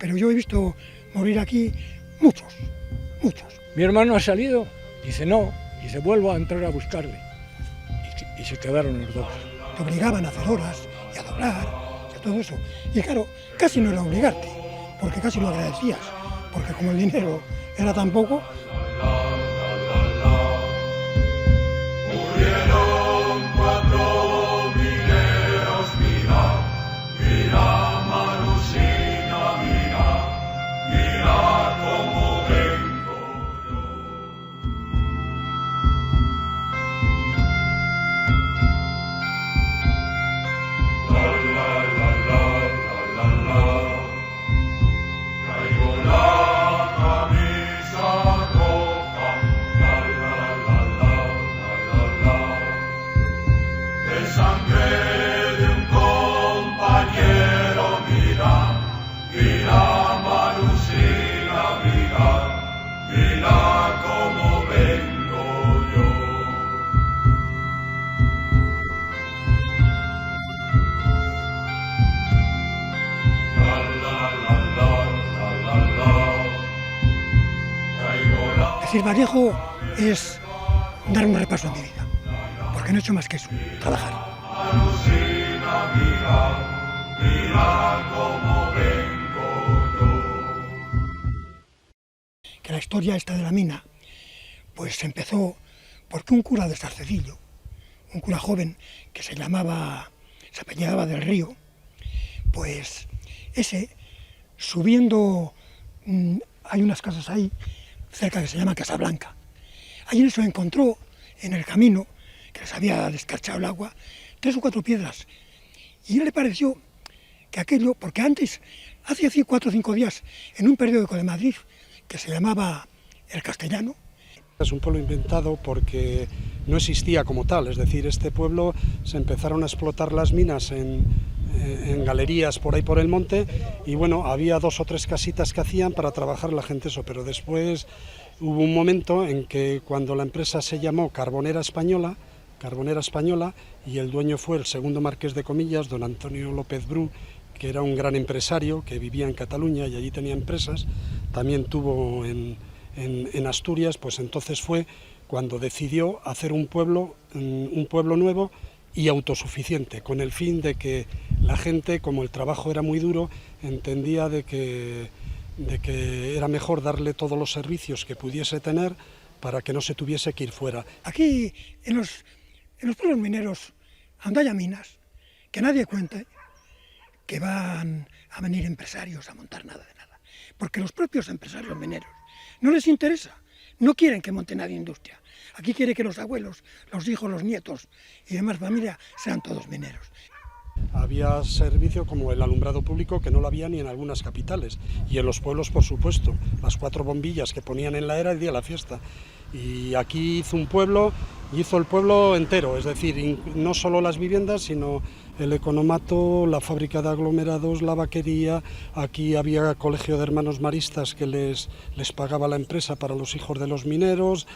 pero yo he visto morir aquí muchos. Mi hermano ha salido, dice no, y se vuelvo a entrar a buscarle. Y se quedaron los dos. Te obligaban a hacer horas y a doblar y a todo eso. Y claro, casi no era obligarte, porque casi lo agradecías, porque como el dinero era tan poco. Murieron 4 mineros, mira, Marusina, mira cómo vengo yo. Traigo la camisa roja, de sangre de un compañero, mira Marusina, mira cómo vengo yo. Decir Vallejo es dar un repaso a mi vida, porque no he hecho más que eso, trabajar. Marusina, mira cómo vengo yo. Que la historia esta de la mina, pues empezó porque un cura de Sarcedillo, un cura joven que se apellidaba del Río, pues ese, subiendo, hay unas casas ahí, cerca que se llama Casablanca. Allí eso encontró en el camino, que les había descarchado el agua, 3 o 4 piedras. Y a él le pareció que aquello, porque antes, hace 4 o 5 días, en un periódico de Madrid, que se llamaba El Castellano. Es un pueblo inventado porque no existía como tal, es decir, este pueblo se empezaron a explotar las minas en galerías por ahí por el monte y bueno, había 2 o 3 casitas que hacían para trabajar la gente eso, pero después hubo un momento en que cuando la empresa se llamó Carbonera Española y el dueño fue el segundo marqués de Comillas, don Antonio López Bru, que era un gran empresario que vivía en Cataluña y allí tenía empresas, también tuvo en Asturias, pues entonces fue cuando decidió hacer un pueblo nuevo y autosuficiente, con el fin de que la gente, como el trabajo era muy duro, entendía de que era mejor darle todos los servicios que pudiese tener para que no se tuviese que ir fuera. Aquí, en los pueblos mineros, donde haya minas, que nadie cuente que van a venir empresarios a montar nada de nada, porque los propios empresarios mineros no les interesa, no quieren que monte nadie industria. Aquí quiere que los abuelos, los hijos, los nietos y demás familia sean todos mineros. Había servicio como el alumbrado público que no lo había ni en algunas capitales y en los pueblos por supuesto, las 4 bombillas que ponían en la era el día de la fiesta. Y aquí hizo el pueblo entero, es decir, no solo las viviendas, sino el economato, la fábrica de aglomerados, la vaquería. Aquí había colegio de hermanos maristas que les pagaba la empresa para los hijos de los mineros,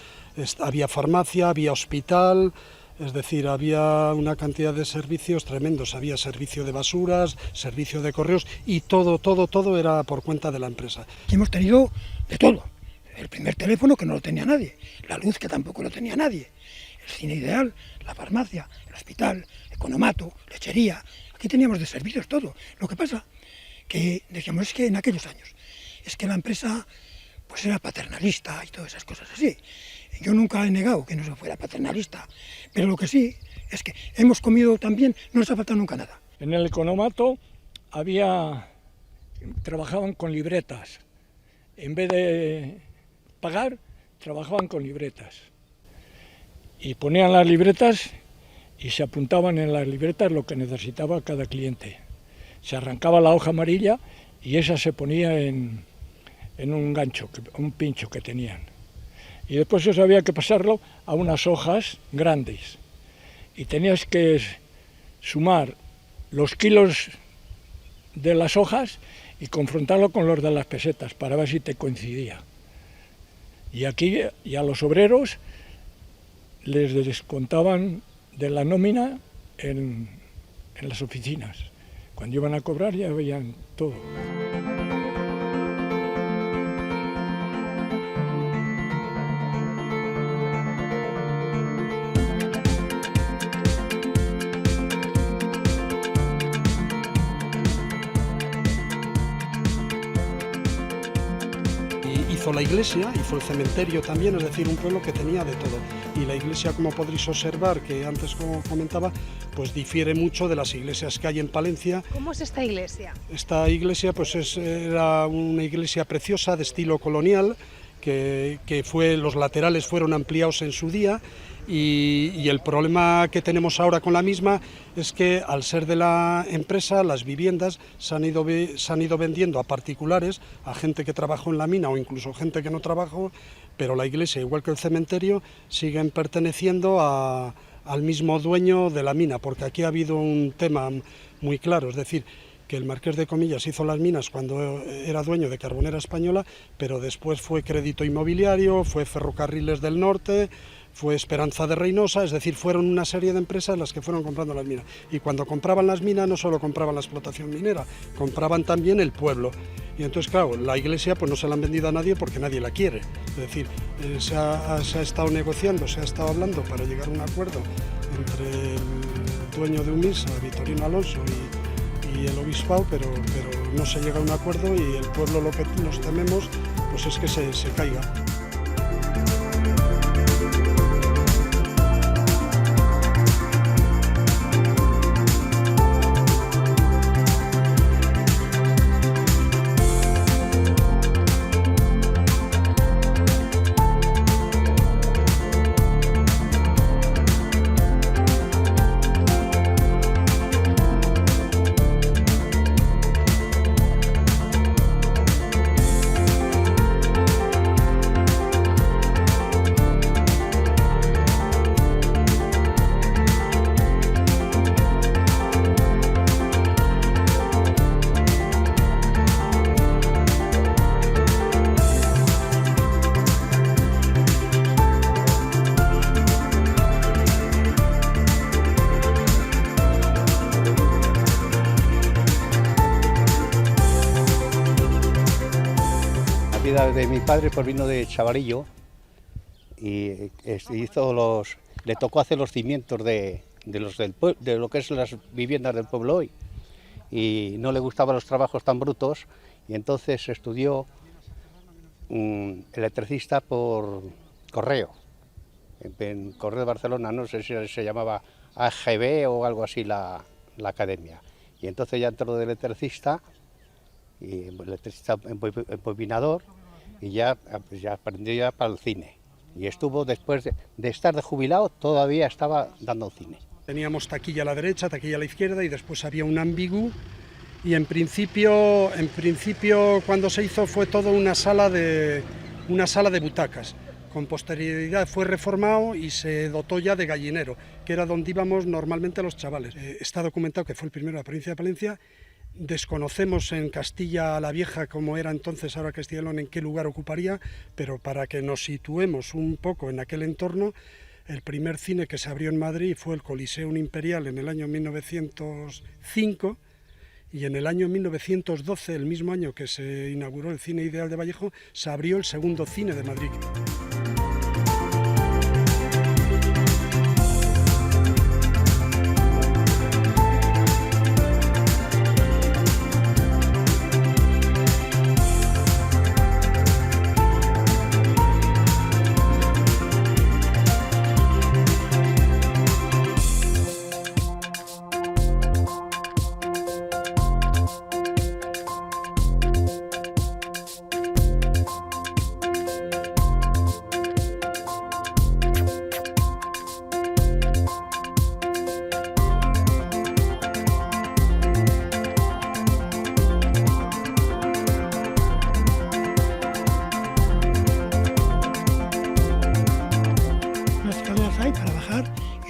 había farmacia, había hospital, es decir, había una cantidad de servicios tremendos, había servicio de basuras, servicio de correos y todo era por cuenta de la empresa. Y hemos tenido de todo. El primer teléfono que no lo tenía nadie, la luz que tampoco lo tenía nadie, el cine ideal, la farmacia, el hospital, economato, lechería, aquí teníamos de servicios todo. Lo que pasa que decíamos es que en aquellos años, es que la empresa pues era paternalista y todas esas cosas así. Yo nunca he negado que no se fuera paternalista, pero lo que sí es que hemos comido también, no nos ha faltado nunca nada. En el economato trabajaban con libretas, en vez de pagar, trabajaban con libretas y ponían las libretas y se apuntaban en las libretas lo que necesitaba cada cliente. Se arrancaba la hoja amarilla y esa se ponía en un gancho, un pincho que tenían. Y después eso había que pasarlo a unas hojas grandes y tenías que sumar los kilos de las hojas y confrontarlo con los de las pesetas para ver si te coincidía. Y aquí y a los obreros les descontaban de la nómina en las oficinas. Cuando iban a cobrar ya veían todo. hizo la iglesia, hizo el cementerio también, es decir, un pueblo que tenía de todo. Y la iglesia, como podréis observar, que antes como comentaba, pues difiere mucho de las iglesias que hay en Palencia. ¿Cómo es esta iglesia? Esta iglesia pues era una iglesia preciosa de estilo colonial, que los laterales fueron ampliados en su día. Y el problema que tenemos ahora con la misma es que al ser de la empresa las viviendas se han ido vendiendo a particulares, a gente que trabajó en la mina o incluso gente que no trabajó, pero la iglesia, igual que el cementerio, siguen perteneciendo al mismo dueño de la mina, porque aquí ha habido un tema muy claro, es decir, que el Marqués de Comillas hizo las minas cuando era dueño de Carbonera Española, pero después fue Crédito Inmobiliario, fue Ferrocarriles del Norte, fue Esperanza de Reynosa, es decir, fueron una serie de empresas las que fueron comprando las minas. Y cuando compraban las minas no solo compraban la explotación minera, compraban también el pueblo. Y entonces, claro, la iglesia pues no se la han vendido a nadie porque nadie la quiere. Es decir, se ha estado negociando, se ha estado hablando para llegar a un acuerdo entre el dueño de UMISA, Vitorino Alonso, y el obispado, pero no se llega a un acuerdo y el pueblo lo que nos tememos pues es que se caiga. De mi padre pues vino de chavalillo y le tocó hacer los cimientos de lo que es las viviendas del pueblo hoy, y no le gustaban los trabajos tan brutos y entonces estudió electricista por correo, en Correo de Barcelona, no sé si se llamaba AGB o algo así la academia, y entonces ya entró de electricista embobinador, y ya aprendió ya para el cine. Y estuvo, después de estar de jubilado, todavía estaba dando cine. Teníamos taquilla a la derecha, taquilla a la izquierda, y después había un ambigu, y en principio cuando se hizo fue todo una sala de butacas. Con posterioridad fue reformado y se dotó ya de gallinero, que era donde íbamos normalmente los chavales. Está documentado que fue el primero de la provincia de Palencia. Desconocemos en Castilla la Vieja, como era entonces, ahora Castilla y León, en qué lugar ocuparía, pero para que nos situemos un poco en aquel entorno, el primer cine que se abrió en Madrid fue el Coliseum Imperial en el año 1905, y en el año 1912, el mismo año que se inauguró el Cine Ideal de Vallejo, se abrió el segundo cine de Madrid.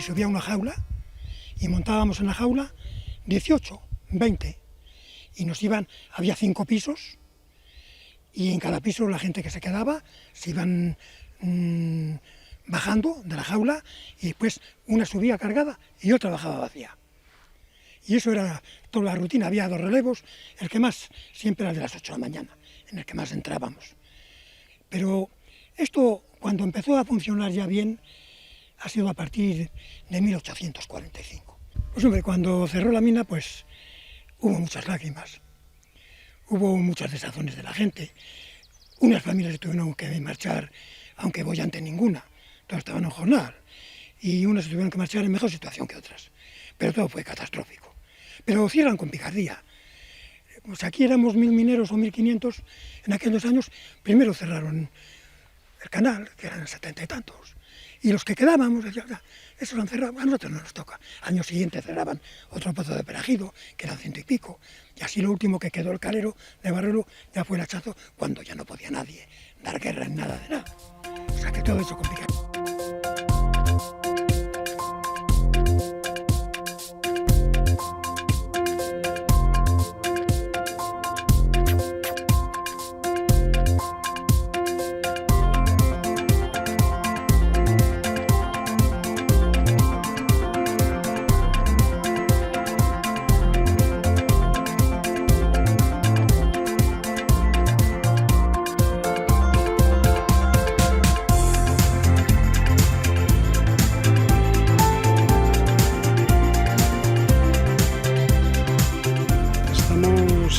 Subía a una jaula y montábamos en la jaula 18, 20 y había 5 pisos y en cada piso la gente que se quedaba se iban bajando de la jaula y después una subía cargada y otra bajaba vacía. Y eso era toda la rutina, había 2 relevos, el que más siempre era el de las 8 de la mañana, en el que más entrábamos. Pero esto, cuando empezó a funcionar ya bien, ha sido a partir de 1845. Pues hombre, cuando cerró la mina, pues hubo muchas lágrimas, hubo muchas desazones de la gente, Unas familias tuvieron que marchar, aunque bollante ninguna, todos estaban en jornal, y unas tuvieron que marchar en mejor situación que otras, pero todo fue catastrófico. Pero cierran con picardía. Pues aquí éramos 1.000 mineros o 1.500 en aquellos años. Primero cerraron el canal, que eran 70 y tantos, y los que quedábamos, esos han cerrado, a nosotros no nos toca. Al año siguiente cerraban otro pozo de Perajido, que eran 100 y pico, y así lo último que quedó el calero de Barruelo ya fue el hachazo, cuando ya no podía nadie dar guerra en nada de nada. O sea que todo eso complicado.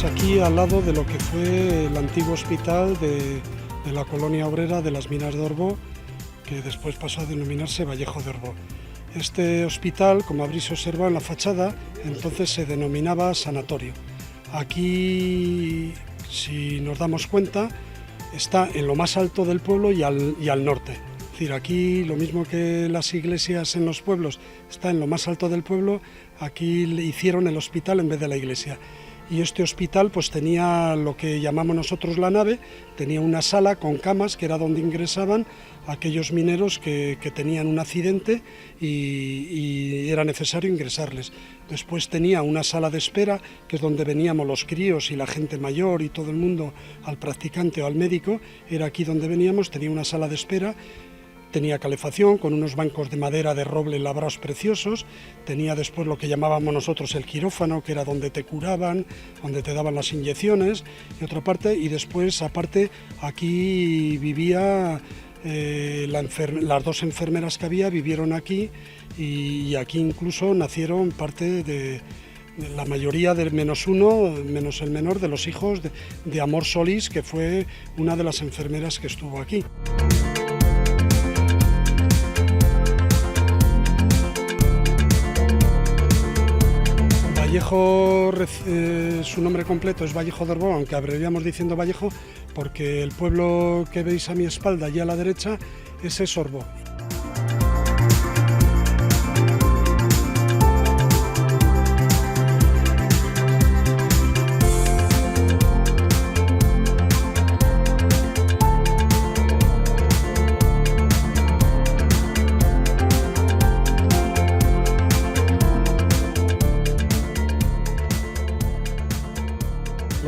Aquí al lado de lo que fue el antiguo hospital de la colonia obrera de las minas de Orbó, que después pasó a denominarse Vallejo de Orbó. Este hospital, como habréis observado en la fachada, entonces se denominaba sanatorio. Aquí, si nos damos cuenta, está en lo más alto del pueblo y al norte. Es decir, aquí lo mismo que las iglesias en los pueblos está en lo más alto del pueblo, aquí le hicieron el hospital en vez de la iglesia. Y este hospital pues tenía lo que llamamos nosotros la nave, tenía una sala con camas que era donde ingresaban aquellos mineros que tenían un accidente y era necesario ingresarles. Después tenía una sala de espera, que es donde veníamos los críos y la gente mayor y todo el mundo, al practicante o al médico, era aquí donde veníamos, tenía una sala de espera. Tenía calefacción con unos bancos de madera de roble labrados preciosos, tenía después lo que llamábamos nosotros el quirófano, que era donde te curaban, donde te daban las inyecciones, y otra parte, y después aparte aquí vivía las dos enfermeras que había, vivieron aquí, y aquí incluso nacieron parte de la mayoría del menos uno, menos el menor, de los hijos de Amor Solís, que fue una de las enfermeras que estuvo aquí. Vallejo, su nombre completo es Vallejo de Orbó, aunque abreviamos diciendo Vallejo, porque el pueblo que veis a mi espalda y a la derecha, ese es Orbó.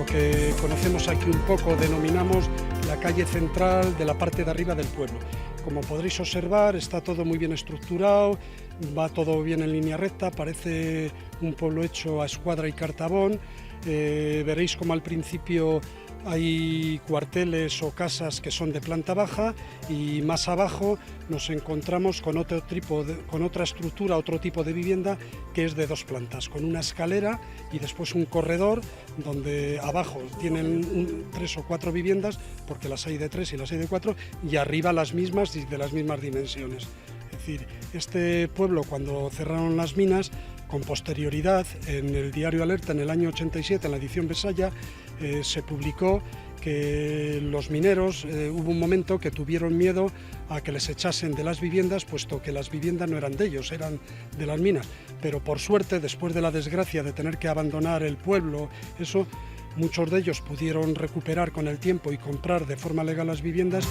Que conocemos aquí un poco, denominamos la calle central de la parte de arriba del pueblo. Como podréis observar, está todo muy bien estructurado, va todo bien en línea recta, parece un pueblo hecho a escuadra y cartabón. Veréis como al principio hay cuarteles o casas que son de planta baja, y más abajo nos encontramos con otra estructura, otro tipo de vivienda que es de 2 plantas, con una escalera y después un corredor donde abajo tienen 3 o 4 viviendas, porque las hay de 3 y las hay de 4, y arriba las mismas y de las mismas dimensiones. Es decir, este pueblo, cuando cerraron las minas, con posterioridad, en el diario Alerta, en el año 87, en la edición Besaya, se publicó que los mineros, hubo un momento que tuvieron miedo a que les echasen de las viviendas, puesto que las viviendas no eran de ellos, eran de las minas. Pero por suerte, después de la desgracia de tener que abandonar el pueblo, muchos de ellos pudieron recuperar con el tiempo y comprar de forma legal las viviendas.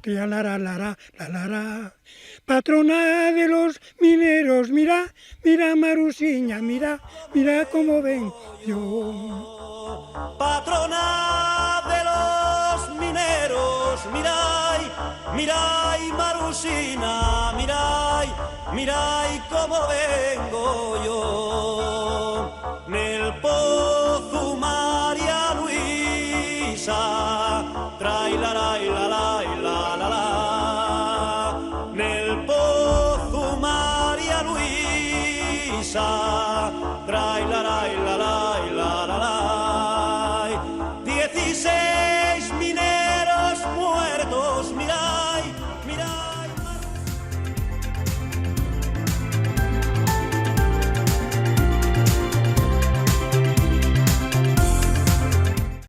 que ya la. Patrona de los mineros, mira, mira Marusiña, mira, mira cómo vengo yo. Patrona de los mineros, mirai, mirai Marusina, mirai, mirai cómo vengo yo.